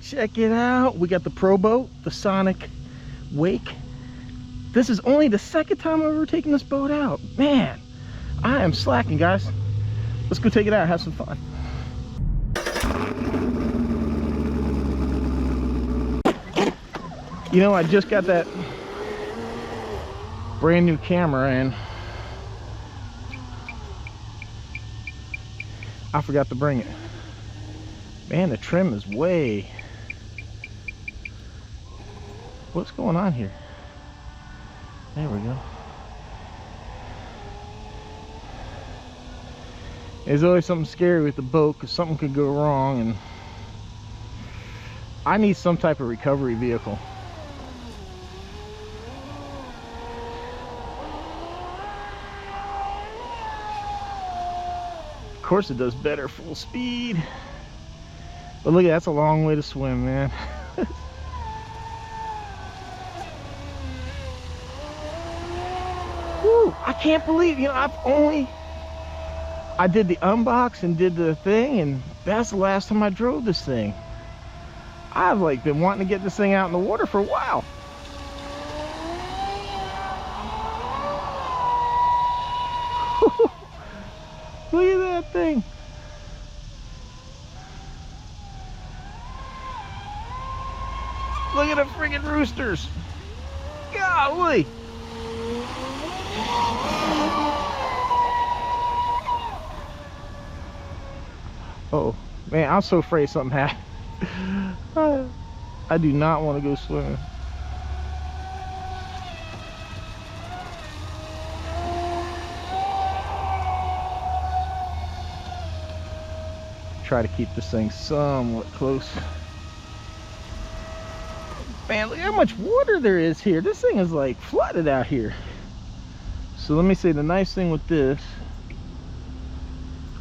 Check it out. We got the Pro Boat, the Sonic Wake. This is only the second time I've ever taken this boat out. Man, I am slacking, guys. Let's go take it out and have some fun. You know, I just got that brand new camera and I forgot to bring it. Man, the trim is way... What's going on here? There we go. There's always something scary with the boat because something could go wrong, and I need some type of recovery vehicle. Of course it does better full speed. But look, that's a long way to swim, man. Woo, I can't believe, you know, I did the unbox and did the thing, and that's the last time I drove this thing. I've like been wanting to get this thing out in the water for a while. Look at that thing. Look at the friggin' roosters. Golly. Oh man, I'm so afraid something happened. I do not want to go swimming. Try to keep this thing somewhat close. Man, look how much water there is here. This thing is like flooded out here. So let me say, the nice thing with this,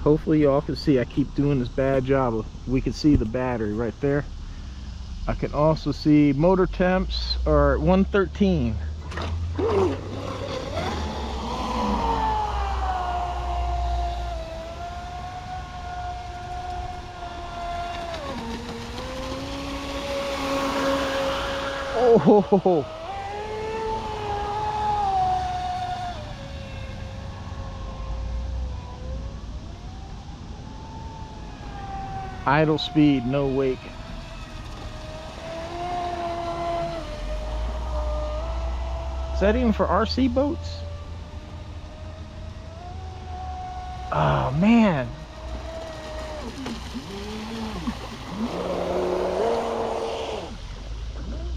hopefully y'all can see, I keep doing this bad job of, we can see the battery right there. I can also see motor temps are at 113. Oh, idle speed, no wake. Is that even for RC boats? Oh man.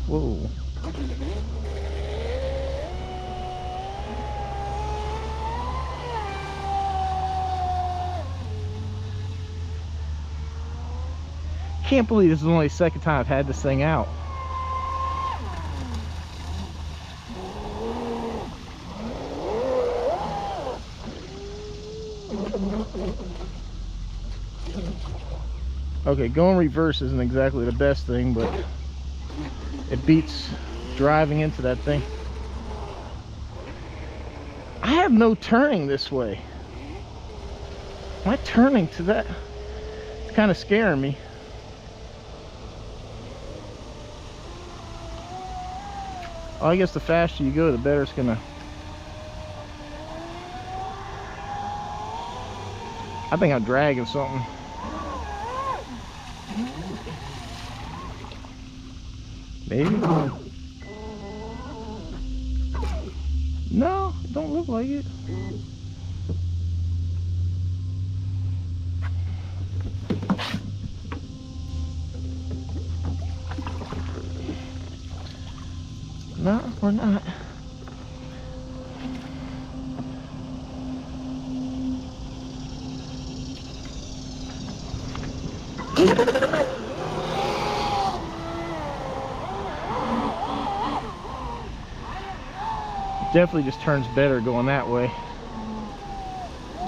Whoa. Can't believe this is only the second time I've had this thing out. Okay, going reverse isn't exactly the best thing, but it beats driving into that thing. I have no turning this way. Am I turning to that? It's kind of scaring me. Oh, I guess the faster you go, the better it's gonna... I think I'm dragging something. Maybe? No, don't look like it. No, we're not. Definitely just turns better going that way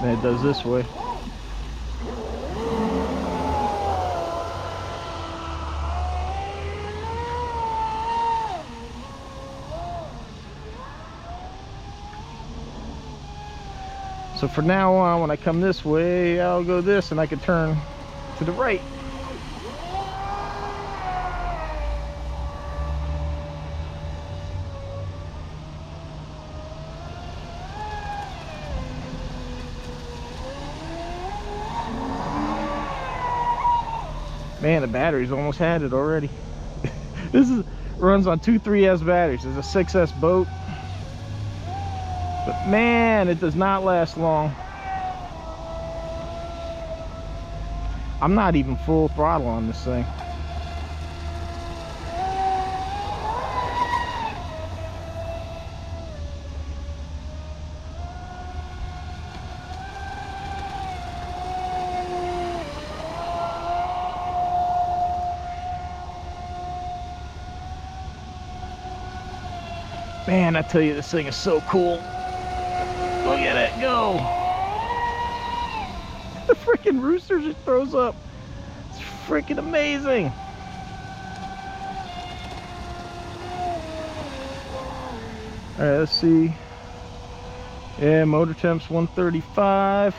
than it does this way. So for now on, when I come this way, I'll go this and I can turn to the right. Man, the battery's almost had it already. This runs on 2 3S batteries. It's a 6S boat. But man, it does not last long. I'm not even full throttle on this thing. Man, I tell you, this thing is so cool. Look at it go. The freaking roosters it throws up. It's freaking amazing. All right, let's see. Yeah, motor temp's 135.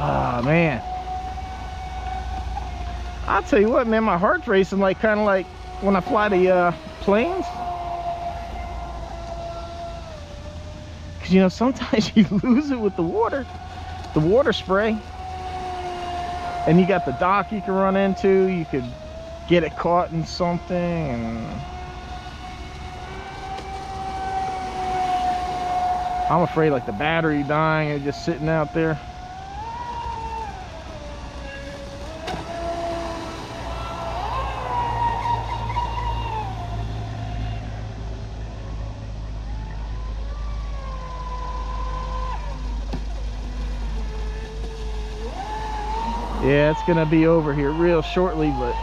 Oh man, I'll tell you what, man, my heart's racing like kind of like when I fly the planes. Cause you know, sometimes you lose it with the water spray, and you got the dock you can run into. You could get it caught in something, and I'm afraid like the battery dying and just sitting out there. Yeah, it's gonna be over here real shortly, but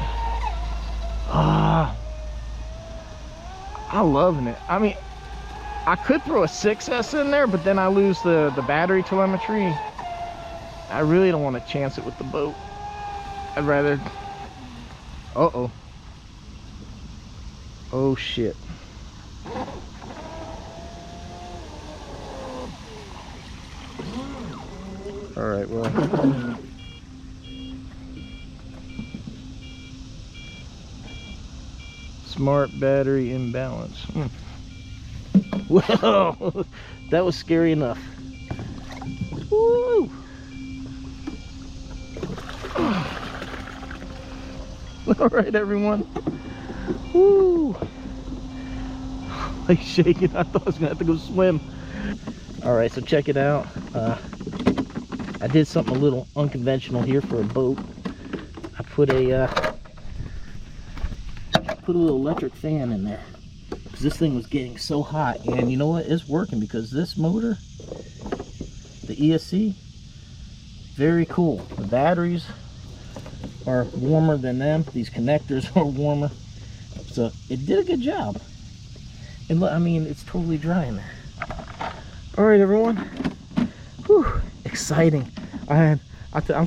I'm loving it. I mean, I could throw a 6S in there, but then I lose the battery telemetry. I really don't want to chance it with the boat. I'd rather... Uh-oh. Oh, shit. All right, well... Smart battery imbalance. Whoa, that was scary enough. Woo! All right, everyone. Woo! Like shaking. I thought I was gonna have to go swim. All right, so check it out. I did something a little unconventional here for a boat. I put a little electric fan in there because this thing was getting so hot, and you know what, it's working because this motor, the ESC, very cool. The batteries are warmer than them, these connectors are warmer, so it did a good job. And look, I mean, it's totally dry in there. All right, everyone. Whew, exciting. I'm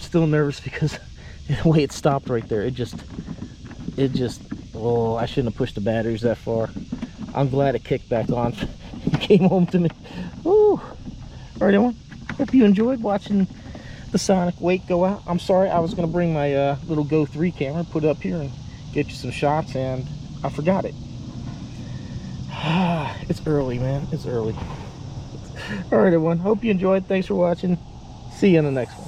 still nervous because the way it stopped right there, it just oh, I shouldn't have pushed the batteries that far. I'm glad it kicked back on. It came home to me. Woo. All right, everyone. Hope you enjoyed watching the Sonic wake go out. I'm sorry, I was going to bring my little Go 3 camera, put it up here and get you some shots, and I forgot it. It's early, man. It's early. All right, everyone. Hope you enjoyed. Thanks for watching. See you in the next one.